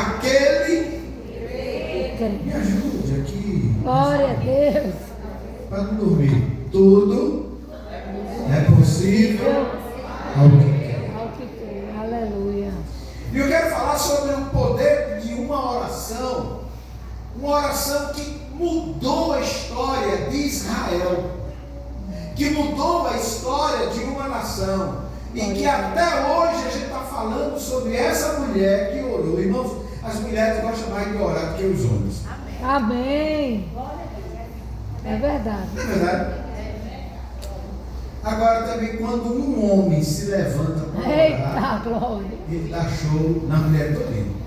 aquele me ajude aqui. Glória a Deus. Para não dormir. Tudo é possível ao que quer. Ao que quer. Aleluia. E eu quero falar sobre o poder de uma oração que mudou a história de Israel, que mudou a história de uma nação, e que até hoje a gente está falando sobre essa mulher que orou. Irmãos, as mulheres gostam mais de orar do que os homens. Amém. É verdade. Não é verdade? Agora também, quando um homem se levanta para orar, Eita, glória. ele dá show na mulher todinha.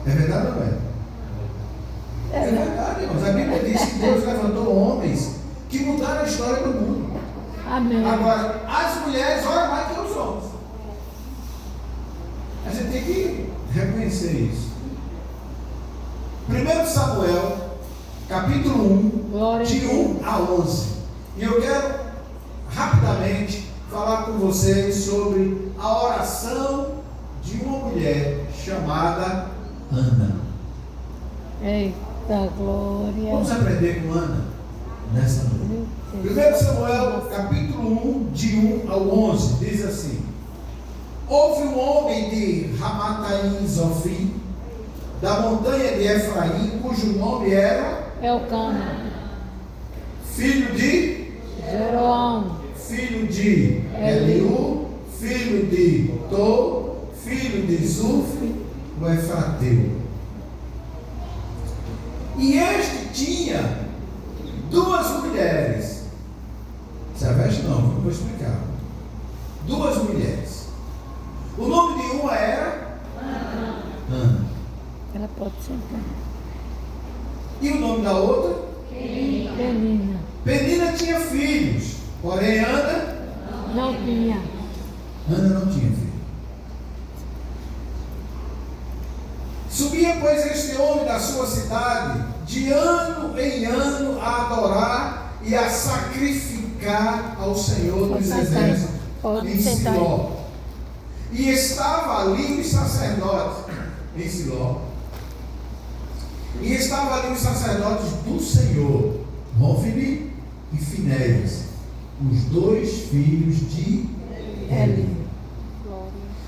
É verdade ou não é? É verdade, irmãos. A Bíblia diz que Deus levantou homens que mudaram a história do mundo. Amém. Agora, as mulheres oram mais que os homens. A gente tem que reconhecer isso. 1 Samuel, capítulo 1, Glória de 1 a 11. E eu quero rapidamente falar com vocês sobre a oração de uma mulher chamada Ana. Eita, glória. Vamos aprender com Ana nessa noite. 1 Samuel, capítulo 1, de 1 ao 11, diz assim: Houve um homem de Ramataim Zofim, da montanha de Efraim, cujo nome era Elcana, filho de Jeroão, filho de Eliú, filho de To, filho de Zuf, o Efrateu. E este tinha duas mulheres. Serveste não, não vou explicar. Duas mulheres. O nome de uma era Ana. ela pode sentar. E o nome da outra? Penina, Penina tinha filhos, porém Ana não tinha. não tinha filho. Subia, pois, este homem da sua cidade, de ano em ano, a adorar e a sacrificar ao Senhor dos Exércitos, em Siló. E estava ali os sacerdotes, em Siló. E estavam ali os sacerdotes do Senhor, Hófini e Finéias, os dois filhos de Eli.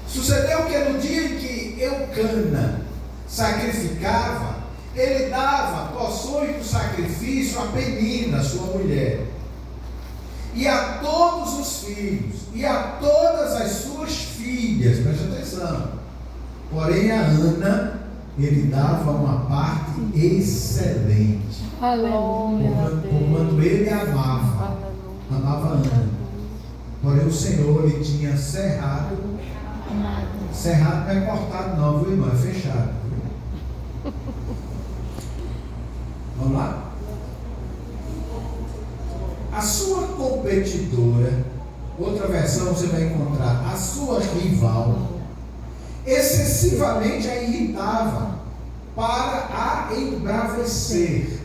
Sucedeu que no dia em que Eucana sacrificava, ele dava porções do sacrifício a Penina, sua mulher, e a todos os filhos, e a todas as suas filhas, preste atenção. Porém a Ana, ele dava uma parte excelente. Aleluia. Quando ele amava Ana. Porém o Senhor lhe tinha cerrado. Cerrado não é cortado não, viu, irmão? É fechado. Vamos lá? A sua competidora, outra versão você vai encontrar, a sua rival, excessivamente a irritava para a embravecer,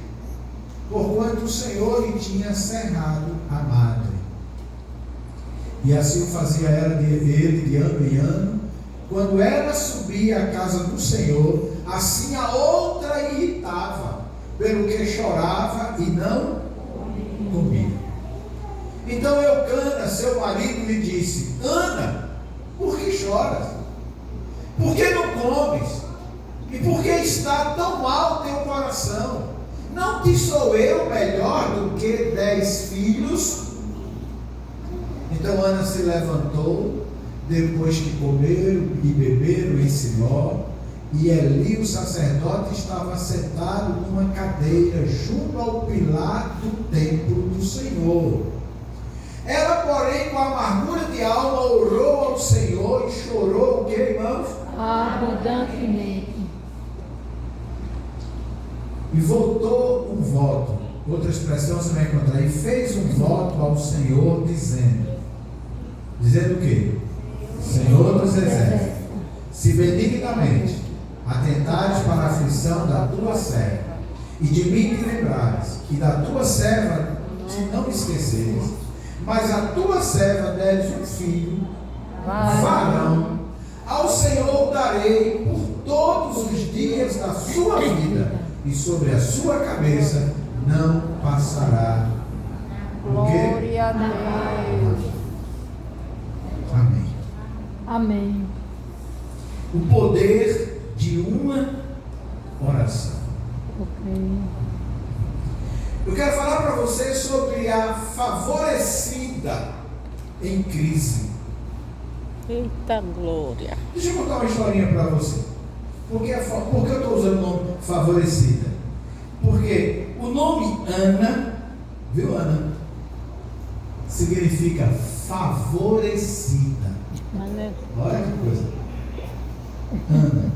porquanto o Senhor lhe tinha cerrado a madre. E assim o fazia ele de ano em ano. Quando ela subia à casa do Senhor, assim a outra irritava, pelo que chorava e não comia. Então Eucana, seu marido, lhe disse: Ana, por que choras? Por que não comes? E por que está tão mal teu coração? Não te sou eu melhor do que 10 filhos? Então Ana se levantou, depois que comeram e beberam em Siló, e Eli, o sacerdote, estava sentado numa cadeira junto ao pilar do templo do Senhor. Ela, porém, com amargura de alma, orou ao Senhor e chorou o que, irmãos? Abundantemente. E voltou um voto. Outra expressão você vai encontrar. E fez um voto ao Senhor, dizendo o quê? Senhor dos Exércitos, se benignamente atentares para a aflição da tua serva, e de mim te lembrares, e da tua serva te não esqueceres, mas a tua serva deres um filho, varão, darei por todos os dias da sua vida, e sobre a sua cabeça não passará. O quê? Glória a Deus. Amém. Amém. O poder de uma oração. Ok. Eu quero falar para você sobre a favorecida em crise. Eita glória. Deixa eu contar uma historinha para você. Por que eu estou usando o nome favorecida? Porque o nome Ana, viu, Ana? Significa favorecida. Olha que coisa. Ana.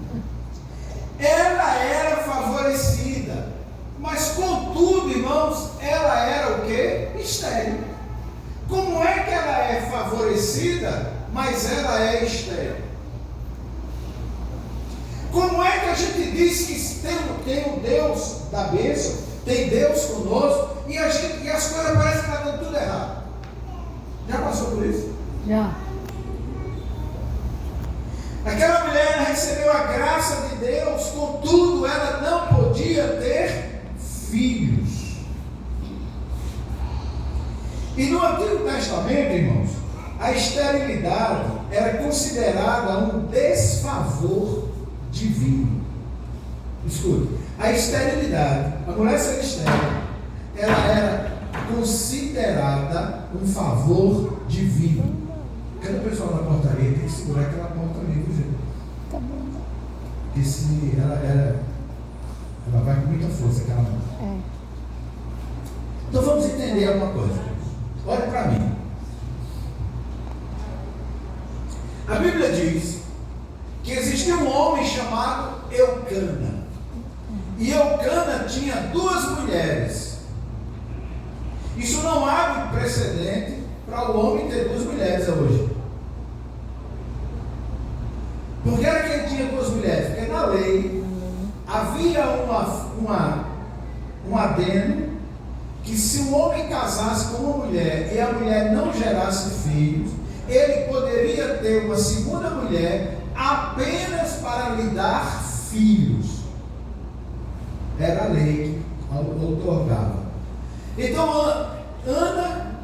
Ela era favorecida. Mas contudo, irmãos, ela era o quê? Estéril. Como é que ela é favorecida, mas ela é estéril? Como é que a gente diz que tem o Deus da bênção, tem Deus conosco, e as coisas parecem que estão dando tudo errado? Já passou por isso? Já. Aquela mulher recebeu a graça de Deus, contudo, ela não podia ter filhos. E no Antigo Testamento, irmãos, a esterilidade era considerada um desfavor divino. Escute, a esterilidade, a mulher ser estéril, ela era considerada um favor divino. Cada pessoa na portaria tem que segurar aquela porta ali, viu, gente? Tá bom. Porque se ela vai com muita força, aquela mão. É. Então vamos entender alguma coisa. Olhe para mim. A Bíblia diz que existia um homem chamado Eucana. E Eucana tinha 2 mulheres. Isso não abre precedente para o homem ter 2 mulheres hoje. Por que era que ele tinha 2 mulheres? Porque na lei havia um adendo que se o homem casasse com uma mulher e a mulher não gerasse filhos, ele poderia ter uma segunda mulher apenas para lhe dar filhos. Era a lei que outorgava. Então, Ana,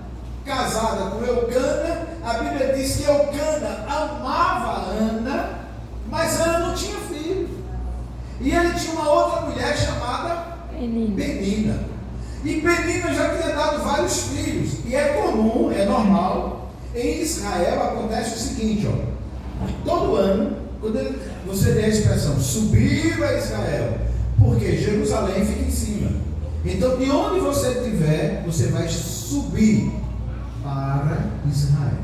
casada com Eucana, a Bíblia diz que Eucana amava Ana, mas Ana não tinha filho. E ele tinha uma outra mulher chamada Penina. E Penina já tinha dado vários filhos. E é comum, é normal, em Israel acontece o seguinte, ó. Todo ano, quando você vê a expressão subir a Israel, porque Jerusalém fica em cima. Então, de onde você estiver, você vai subir para Israel.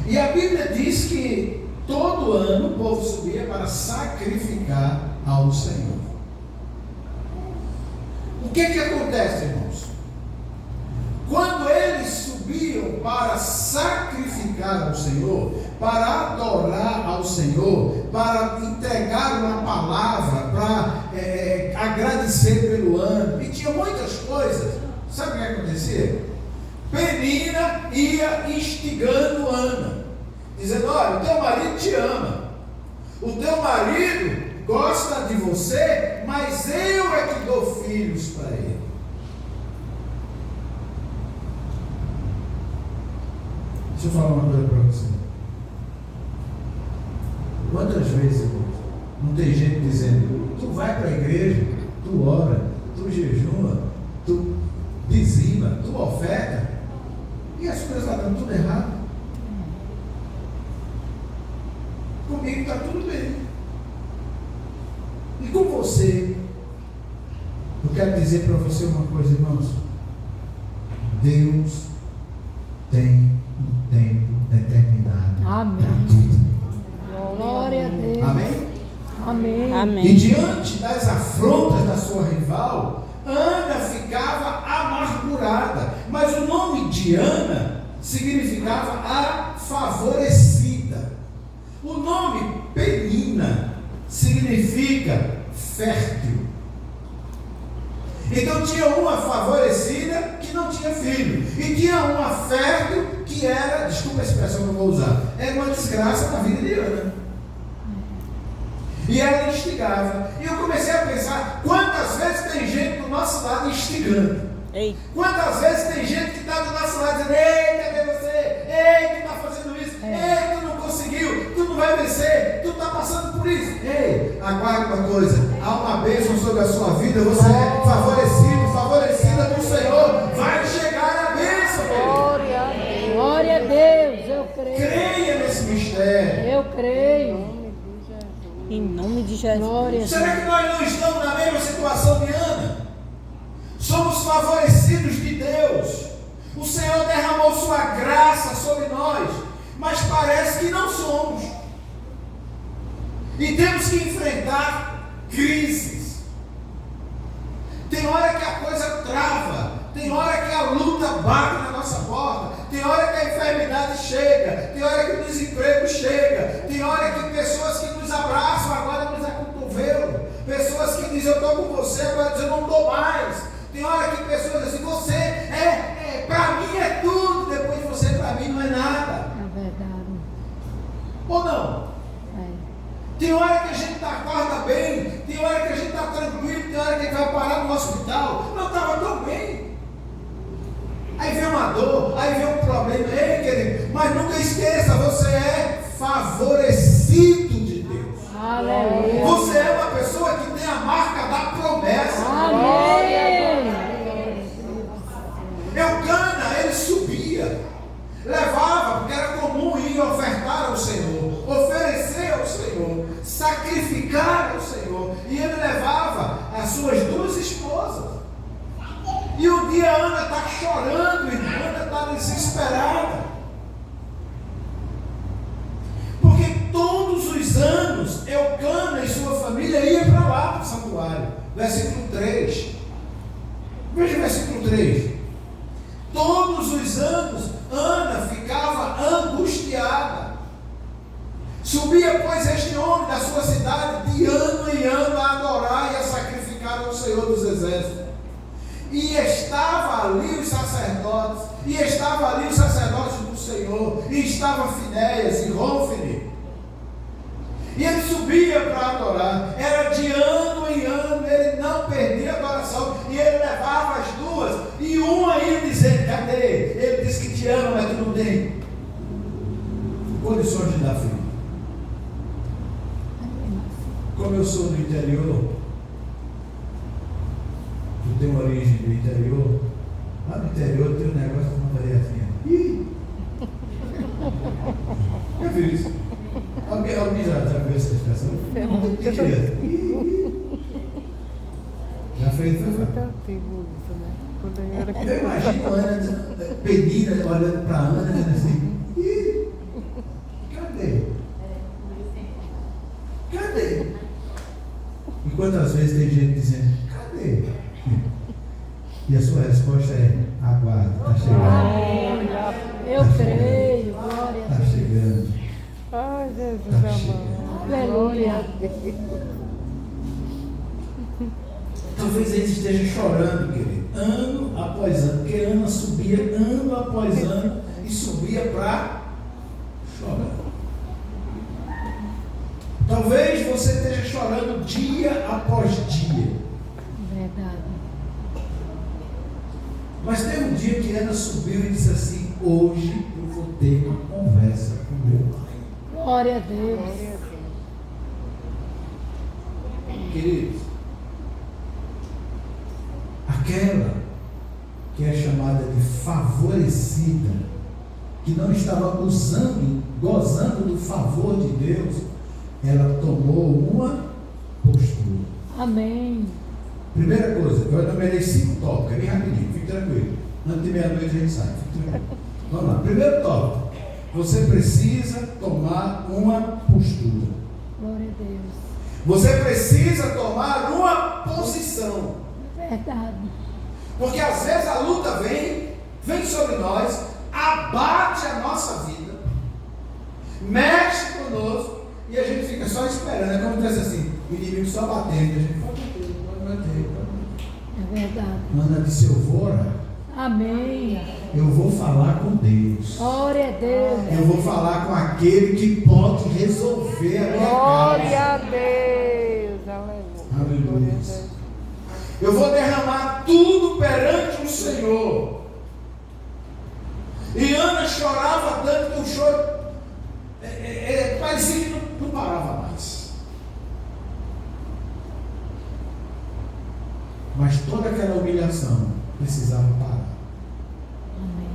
E a Bíblia diz que todo ano o povo subia para sacrificar ao Senhor. O que acontece, irmãos? Quando eles subiam para sacrificar ao Senhor, para adorar ao Senhor, para entregar uma palavra, para agradecer pelo ano, e tinha muitas coisas, sabe o que acontecia? Penina ia instigando Ana, dizendo: olha, o teu marido te ama, o teu marido gosta de você, mas eu é que dou filhos para ele. Deixa eu falar uma coisa para você. Quantas vezes, irmão, não tem gente dizendo: tu vai para a igreja, tu ora, tu jejua, tu dizima, tu oferta, e as coisas estão dando tudo errado? Comigo está tudo bem. E com você, eu quero dizer para você uma coisa, irmãos. Deus tem um tempo determinado. Amém. Para tudo. Glória a Deus. Amém? Amém. Amém. E diante das afrontas da sua rival, Ana ficava amargurada. Mas o nome de Ana significava a favorecida. O nome Penina significa fértil. Então tinha uma favorecida que não tinha filho, e tinha uma fértil que era, desculpa a expressão que eu vou usar, era uma desgraça na vida de Ana. E ela instigava. E eu comecei a pensar, quantas vezes tem gente do nosso lado instigando? Ei, Quantas vezes tem gente que está do nosso lado dizendo, ei, cadê você? Ei, tu está fazendo isso? Ei, tu não conseguiu, tu não vai vencer, tu está passando por isso. Ei, aguarde uma coisa, há uma bênção sobre a sua vida, você é favorecido, favorecida do Senhor, vai chegar a bênção. glória a Deus. Glória a Deus, eu creio. Creia nesse mistério. Eu creio. Em nome de Jesus. Glória a Deus. Será que nós não estamos na mesma situação de Ana? Somos favorecidos de Deus. O Senhor derramou sua graça sobre nós, mas parece que não somos. E temos que enfrentar crises. Tem hora que a coisa trava, tem hora que a luta bate na nossa porta, tem hora que a enfermidade chega, tem hora que o desemprego chega, tem hora que pessoas que nos abraçam agora nos acotovelam, pessoas que dizem eu estou com você, agora dizem eu não estou mais. Tem hora que pessoas dizem, você para mim é tudo, depois você para mim não é nada. É verdade. Ou não? É. Tem hora que a gente acorda bem, tem hora que a gente está tranquilo, tem hora que a gente vai parar no hospital, não estava tão bem. Aí vem uma dor, aí vem um problema, ei querido, mas nunca esqueça, você é favorecido de Deus. Aleluia. Você é uma pessoa que tem a marca da promessa. Amém. Eucana, ele subia, levava, porque era comum ir ofertar ao Senhor, oferecer ao Senhor, sacrificar ao Senhor, e ele levava as suas duas esposas. E um dia a Ana está chorando, irmã, Ana está desesperada, porque todos os anos Eucana e sua família iam para lá, para o santuário. Versículo 3, veja o versículo 3. Todos os anos Ana ficava angustiada. Subia, pois, este homem da sua cidade de ano em ano a adorar e a sacrificar ao Senhor dos Exércitos. E estava ali os sacerdotes, do Senhor, e estava Finéias e Rófine. E ele subia para adorar, era de ano em ano, ele não perdia a adoração, e ele levava as duas, e uma ia dizer, cadê? Ele disse que te ama, mas tu não tem condições de dar filho. Como eu sou do interior, eu tenho origem do interior, lá no interior tem um negócio de uma variazinha. Já viu isso? Alguém já viu essa expressão? Já fez? Eu imagino a Ana pedida, olhando para a Ana, dizendo assim, cadê? Cadê? E quantas vezes tem gente dizendo, cadê? E a sua resposta é, aguarda, está chegando. Eu creio. Glória a Está Deus. chegando. Ai, Jesus Tá amado. Aleluia. Talvez ele esteja chorando, querido, ano após ano, porque Ana subia ano após ano e subia para chorar. Talvez você esteja chorando dia após dia. Verdade. Mas teve um dia que Ana subiu e disse assim, hoje eu vou ter uma conversa com meu pai. Glória a Deus. Queridos, aquela que é chamada de favorecida, que não estava gozando do favor de Deus, ela tomou uma postura. Amém. Primeira coisa, eu enumerei 5 tópicos, é bem rapidinho, fique tranquilo. Antes de meia-noite a gente sai, fique tranquilo. Vamos lá, primeiro tópico, você precisa tomar uma postura. Glória a Deus. Você precisa tomar uma posição. Verdade. Porque às vezes a luta vem sobre nós, abate a nossa vida, mexe conosco e a gente fica só esperando. É como se assim, o inimigo só batendo, a gente pode bater. É verdade. Ana disse, eu vou orar. Amém. Eu vou falar com Deus. Glória a Deus. Eu vou falar com aquele que pode resolver a minha Glória causa. a Deus. Aleluia. Aleluia. Glória a Deus. Eu vou derramar tudo perante o Senhor. E Ana chorava tanto que o choro parecia que não parava mais. Mas toda aquela humilhação precisava parar. Amém.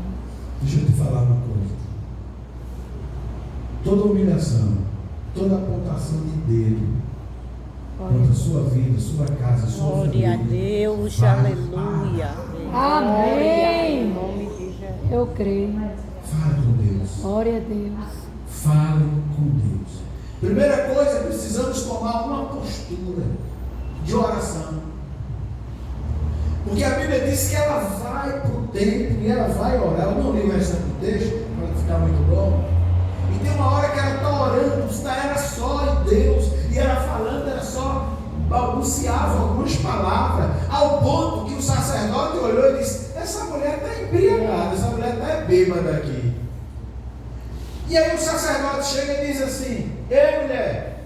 Deixa eu te falar uma coisa. Toda humilhação, toda apontação de dedo contra a sua vida, sua casa, sua Glória a família, Deus. vai Aleluia. Amém. Em nome de Jesus. Eu creio. Fale com Deus. Glória a Deus. Fale com Deus. Primeira coisa, precisamos tomar uma postura de oração. Porque a Bíblia diz que ela vai para o templo e ela vai orar. Eu não li o restante do texto, para não ficar muito longo. E tem uma hora que ela está orando, era só em Deus, e ela falando, era só balbuciava algumas palavras, ao ponto que o sacerdote olhou e disse: essa mulher está embriagada, essa mulher está bêbada aqui. E aí o sacerdote chega e diz assim: ei, mulher,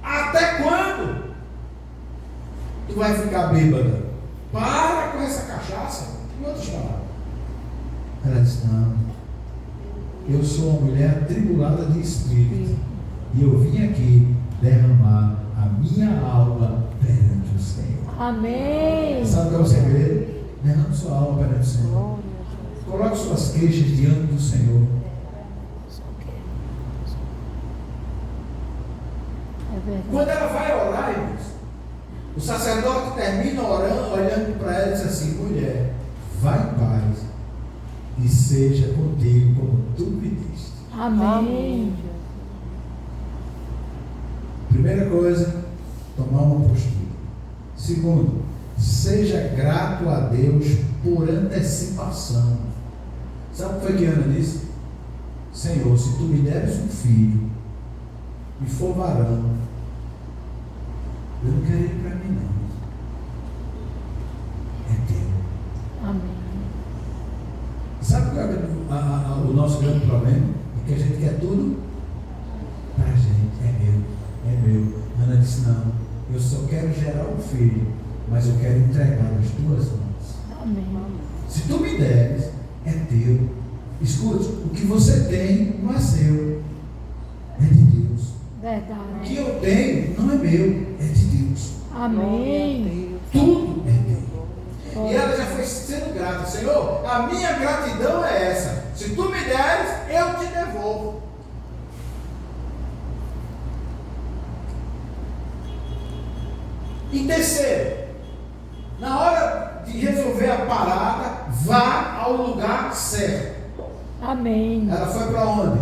até quando tu vai ficar bêbada? Para com essa cachaça. Em outras palavras, ela disse: não, eu sou uma mulher atribulada de espírito, e eu vim aqui derramar a minha alma perante o Senhor. Amém. Sabe qual é o segredo? Derrame sua alma perante o Senhor. Glória a Deus. Coloque suas queixas diante do Senhor. É verdade. Quando ela vai orar, irmãos, o sacerdote termina orando, olhando para ela e diz assim: mulher, vai em paz e seja contigo como tu pediste. Amém. Primeira coisa, tomar uma postura. Segundo, seja grato a Deus por antecipação. Sabe o que foi que Ana disse? Senhor, se tu me deres um filho e for varão, eu não quero ele para mim não. É teu. Amém. Sabe qual é o nosso grande problema? É que a gente quer tudo para a gente. É meu. Ana disse: não, eu só quero gerar um filho, mas eu quero entregar nas tuas mãos. Amém. Se tu me deres, é teu. Escute, o que você tem não é seu, é de Deus. O Verdade. que eu tenho não é meu, é de Deus. Amém. Tudo é dele. E ela já foi sendo grata: Senhor, a minha gratidão é essa. Se tu me deres, eu te devolvo. E terceiro, na hora de resolver a parada, vá ao lugar certo. Amém. Ela foi para onde?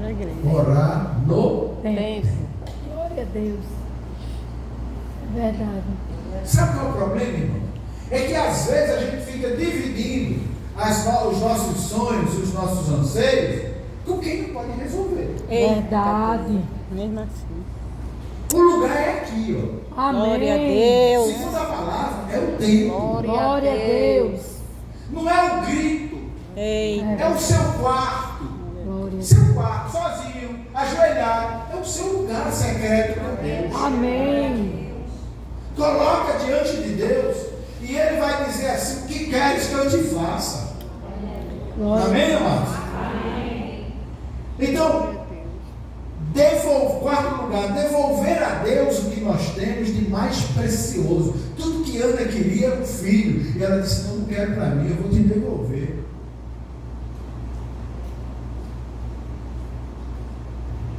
Na igreja. Orar no. Templo. Glória a Deus. É verdade. Sabe qual é o problema, irmão? É que às vezes a gente fica dividindo os nossos sonhos, os nossos anseios, com quem não pode resolver. Verdade. Mesmo assim. O lugar é aqui, ó. Amém. Glória a Deus. Segundo a palavra, é o templo. Glória a Deus. Não é o grito, Ei. é o seu quarto. Glória a Seu quarto, sozinho, ajoelhado, é o seu lugar secreto com Deus. Deus. Amém. Coloca diante de Deus e Ele vai dizer assim: o que queres que eu te faça? Glória. Amém, amados? Então, quarto lugar, devolver a Deus o que nós temos de mais precioso. Tudo que Ana queria era um filho, e ela disse: não quero para mim, eu vou te devolver.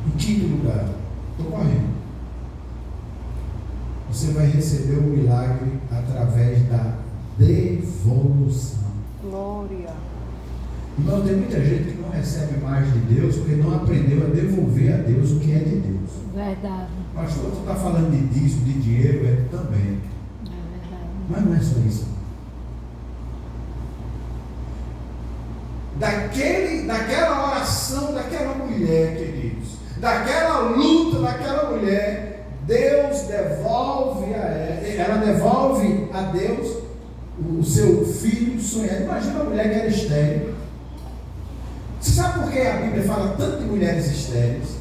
Em quinto lugar, estou correndo, você vai receber o milagre através da devolução. Glória. Irmão, tem muita gente que não recebe mais de Deus porque não aprendeu a devolver a Deus o que é de Deus. Verdade. Pastor, tu está falando de dízimo, de dinheiro, também. É verdade. Mas não é só isso. Daquela oração daquela mulher, queridos, daquela luta daquela mulher, Deus devolve a ela devolve a Deus o seu filho sonhando. Imagina uma mulher que era estéril. Você sabe por que a Bíblia fala tanto de mulheres estéreis?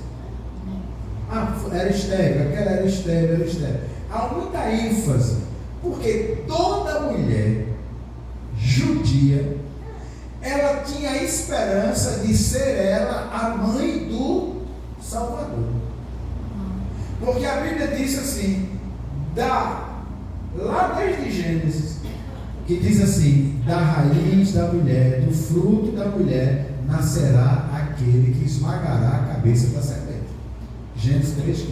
Era estéril, aquela era estéril, era estéril. Há muita ênfase, porque toda mulher judia, ela tinha a esperança de ser ela a mãe do Salvador. Porque a Bíblia diz assim, lá desde Gênesis, que diz assim, da raiz da mulher, do fruto da mulher, nascerá aquele que esmagará a cabeça da serpente. Gênesis 3,15.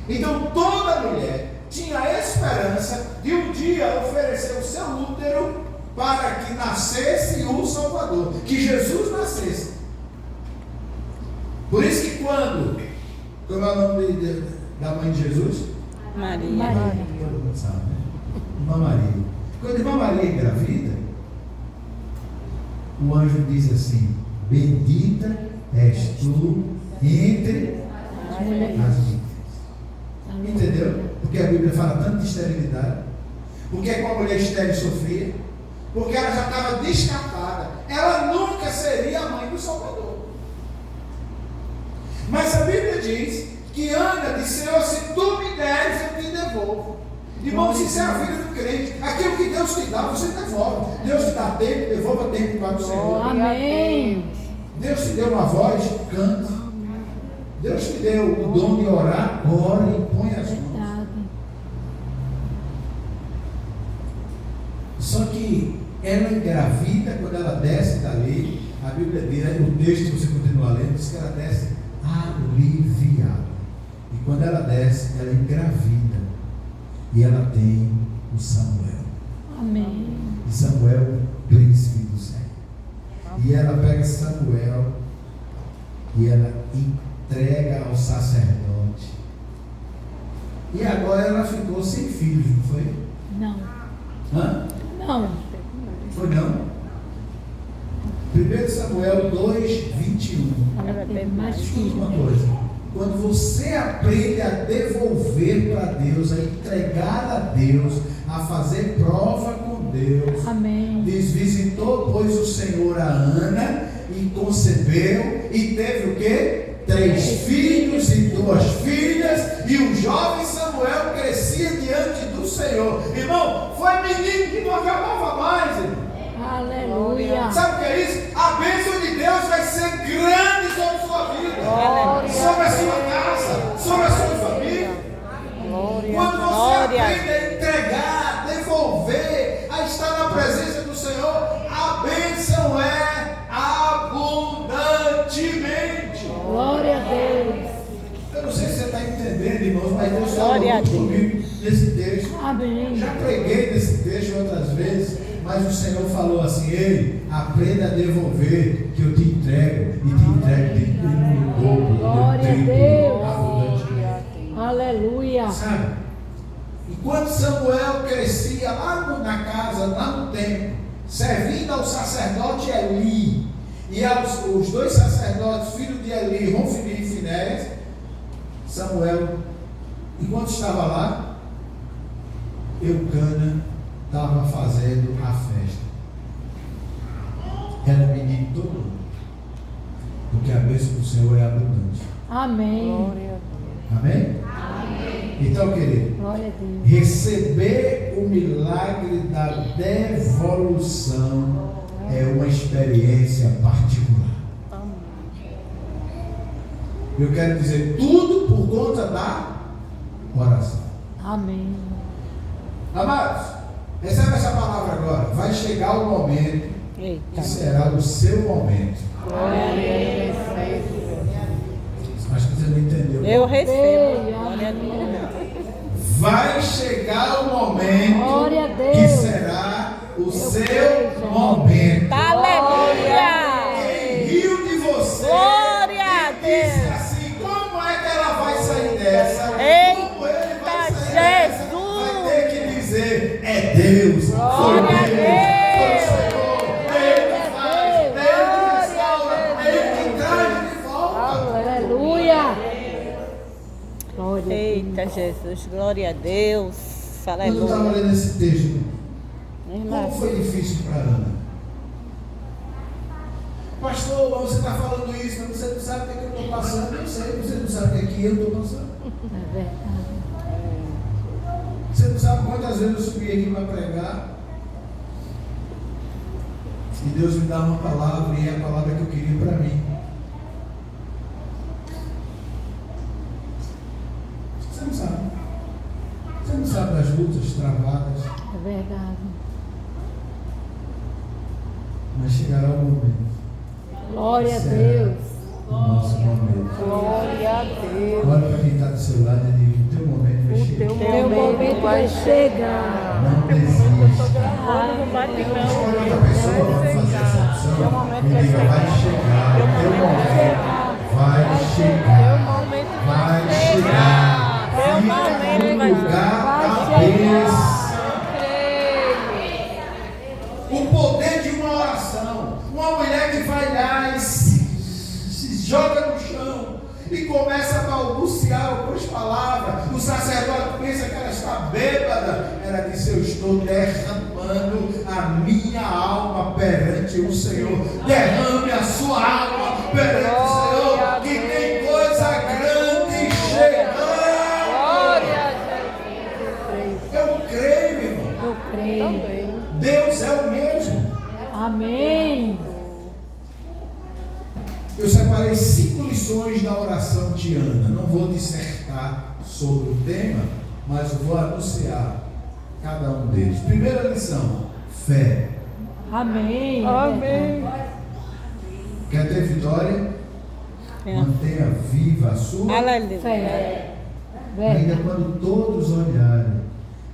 Então toda mulher tinha a esperança de um dia oferecer o seu útero para que nascesse o Salvador, que Jesus nascesse. Por isso que quando, como é o nome da mãe de Jesus? Maria. Todo mundo sabe, né? Irmã Maria. Quando a irmã Maria engravida, o anjo diz assim: bendita és tu entre as mulheres. Entendeu? Porque a Bíblia fala tanto de esterilidade. Porque com a mulher estéril sofria. Porque ela já estava descartada. Ela nunca seria a mãe do Salvador. Mas a Bíblia diz que Ana disse: Senhor, se tu me deres, eu te devolvo. Irmãos, isso é a vida do crente. Aquilo que Deus te dá, você devolve. Deus te dá tempo, devolva tempo para o Senhor. Amém. Deus te deu uma voz, canta. Deus te deu o dom de orar, ore e põe as mãos. Verdade. Só que ela engravida, quando ela desce dali, a Bíblia diz, o texto, você continua lendo, diz que ela desce aliviada. E quando ela desce, ela engravida. E ela tem o Samuel. Amém. E Samuel, príncipe do céu. E ela pega Samuel e ela entrega ao sacerdote. E agora ela ficou sem filhos, não foi? Não. Hã? Não. Foi não? 1 Samuel 2:21. Ela teve mais Escuta filhos. uma coisa. Quando você aprende a devolver para Deus, a entregar a Deus, a fazer prova com Deus. Amém. Diz: visitou, pois, o Senhor a Ana e concebeu e teve o quê? 3 filhos e 2 filhas, e o jovem Samuel crescia diante do Senhor. Irmão, foi menino que não acabava mais, irmão. Aleluia. Sabe o que é isso? A bênção de Deus vai ser grande sobre a sua vida, sobre a sua casa, sobre a sua família. Quando você aprende a entregar, devolver, a estar na presença do Senhor, a bênção é abundantemente. Glória a Deus. Eu não sei se você está entendendo, irmãos, mas Deus Glória a falou Deus. comigo nesse texto. Amém. Já preguei nesse texto outras vezes, mas o Senhor falou assim: ei, aprenda a devolver, que eu te entrego, e te entrego de dobro, Glória a de Deus. abundantemente. Aleluia. Sabe? Enquanto Samuel crescia lá na casa, lá no templo, servindo ao sacerdote Eli, e os 2 sacerdotes, filhos de Eli, Hofni e Finéias, Samuel, enquanto estava lá, Eucana estava fazendo a festa. Era menino todo mundo, porque a bênção do Senhor é abundante. Amém. Amém? Então, querido, Glória a Deus. receber o milagre da devolução é uma experiência particular. Eu quero dizer, tudo por conta da oração. Amém. Amados, recebe essa palavra agora. Vai chegar o momento que Eita. será o seu momento. Acho que você não entendeu. Eu recebo. Glória a Deus. Vai chegar o momento Glória a Deus. que será o seu momento. Aleluia. Quem riu de você, Glória a disse Deus. assim: como é que ela vai sair dessa? Eita, Como ele vai sair Jesus. dessa? Vai ter que dizer: é Deus. Foi Glória a Deus. Deus. Foi o Senhor. Ele que faz, Ele que restaura, Ele que traz de volta. Aleluia. Glória a Deus. Eita, Jesus. Glória a Deus. Quando eu estava Aleluia. lendo esse texto, Como foi difícil para Ana? Pastor, você está falando isso, mas você não sabe o que eu estou passando. Eu sei, você não sabe o que eu estou passando. É verdade. Você não sabe quantas vezes eu subi aqui para pregar. E Deus me dá uma palavra, e é a palavra que eu queria para mim. Você não sabe. Você não sabe das lutas travadas. É verdade. Mas chegará o momento. Glória a Será Deus. o nosso momento. Glória a Deus. Olha para quem está do seu lado e diga: o teu momento vai chegar. Teu momento vai chegar. Não desista. Quando bate não. Escolha outra pessoa para fazer essa opção. Teu momento E vai diga: vai chegar. chegar. Teu Teu momento momento vai Teu chegar. momento Vai vai chegar. chegar. Teu Fica momento no vai lugar Vai da bênção. O poder de uma oração. Uma mulher que vai lá e se joga no chão e começa a balbuciar algumas palavras. O sacerdote pensa que ela está bêbada. Ela disse: eu estou derramando a minha alma perante o Senhor. Derrame a sua alma perante o Senhor, que tem coisa grande chegando. Glória a Jesus. Eu creio, irmão. Eu creio. Também. Deus é o mesmo. Amém. Eu separei 5 lições da oração de Ana. Não vou dissertar sobre o tema, mas vou anunciar cada um deles. Primeira lição: fé. Amém. Amém. Quer ter vitória? Mantenha viva a sua. Aleluia. Fé. Ainda Verdade. quando todos olharem,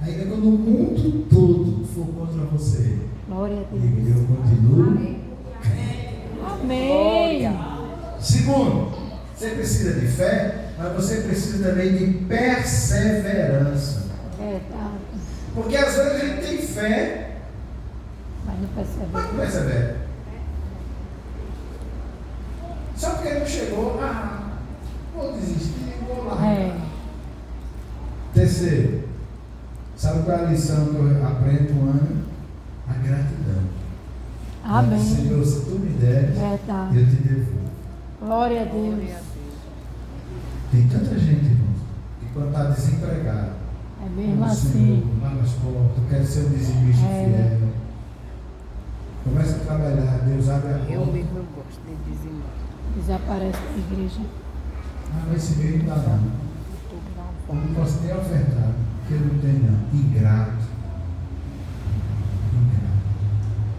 ainda quando o mundo todo for contra você, Glória a Deus. diga: eu continuo. Amém. Segundo, você precisa de fé, mas você precisa também de perseverança. Verdade. Porque às vezes a gente tem fé, Mas não mas percebe. não persevera. Só porque não chegou, vou desistir, vou lá. É. Terceiro, sabe qual é a lição que eu aprendo, Ana? A gratidão. Amém. Senhor, se tu me deres, Verdade. eu te devolvo. Glória a Deus. Tem tanta gente, irmão, que quando está desempregado, É mesmo Senhor, assim. abre as portas, eu quero ser um dizimista fiel. Começa a trabalhar, Deus abre a porta. Eu mesmo gosto de dizimar. Desaparece da igreja. Mas esse meio não dá não. Eu não posso nem ofertar, porque eu não tenho não. Ingrato.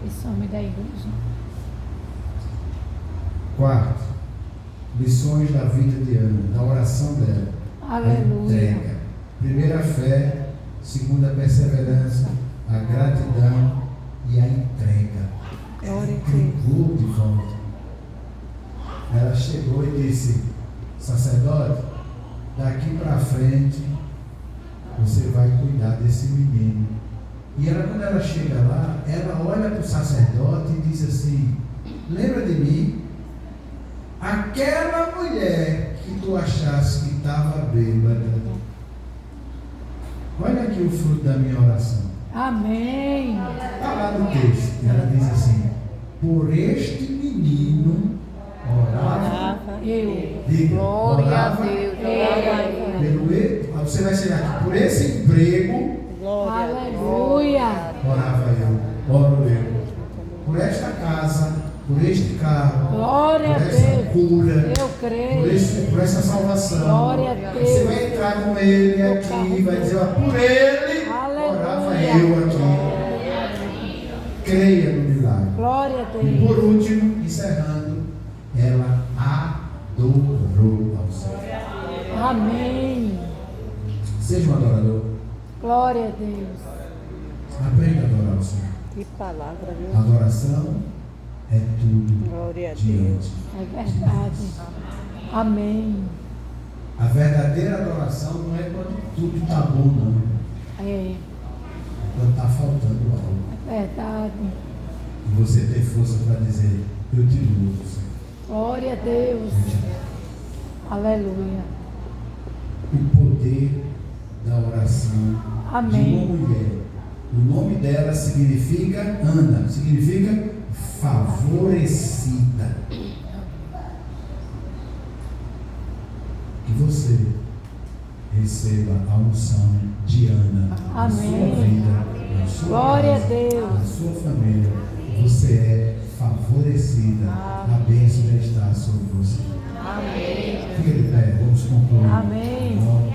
E some da igreja. Quarto, lições da vida de Ana, da oração dela. A Aleluia. entrega. Primeira, a fé. Segunda, a perseverança. A gratidão e a entrega. Glória a Entregou de volta. Ela chegou e disse: sacerdote, daqui para frente você vai cuidar desse menino. E ela, quando ela chega lá, ela olha para o sacerdote e diz assim: lembra de mim? Aquela mulher que tu achaste que estava bêbada. Olha aqui o fruto da minha oração. Amém. Está lá no texto. E ela diz assim: por este menino orava. Eu. Diga, Glória a orava Deus. Glória a Deus. pelo você vai ser aqui. Por esse emprego, Glória a Deus. Aleluia. orava eu, oro eu. Por esta casa, por este carro, Glória por a essa Deus. cura, Eu creio. por essa salvação. Glória a Deus. Você vai entrar com ele aqui, vai dizer: ó, por ele orava Aleluia. eu aqui. Creia no milagre. Glória a E Deus. por último, encerrando, ela adorou ao Senhor. Amém. Seja um adorador. Glória a Deus. Aprenda a adorar o Senhor. Que palavra, viu? Adoração é tudo Glória a Deus. diante. É verdade. Amém. A verdadeira adoração não é quando tudo está bom, não. É Quando está faltando algo. verdade. E você ter força para dizer: eu te louvo, Senhor. Glória a Deus. Aleluia. O poder da oração Amém. de uma mulher O nome dela significa Ana, significa favorecida. Que você receba a unção de Ana na sua Amém. vida, na sua Glória a casa, Deus. na sua família. Você é favorecida. A bênção já está sobre você. Amém. Fique de pé, vamos concluir. Amém. Em nome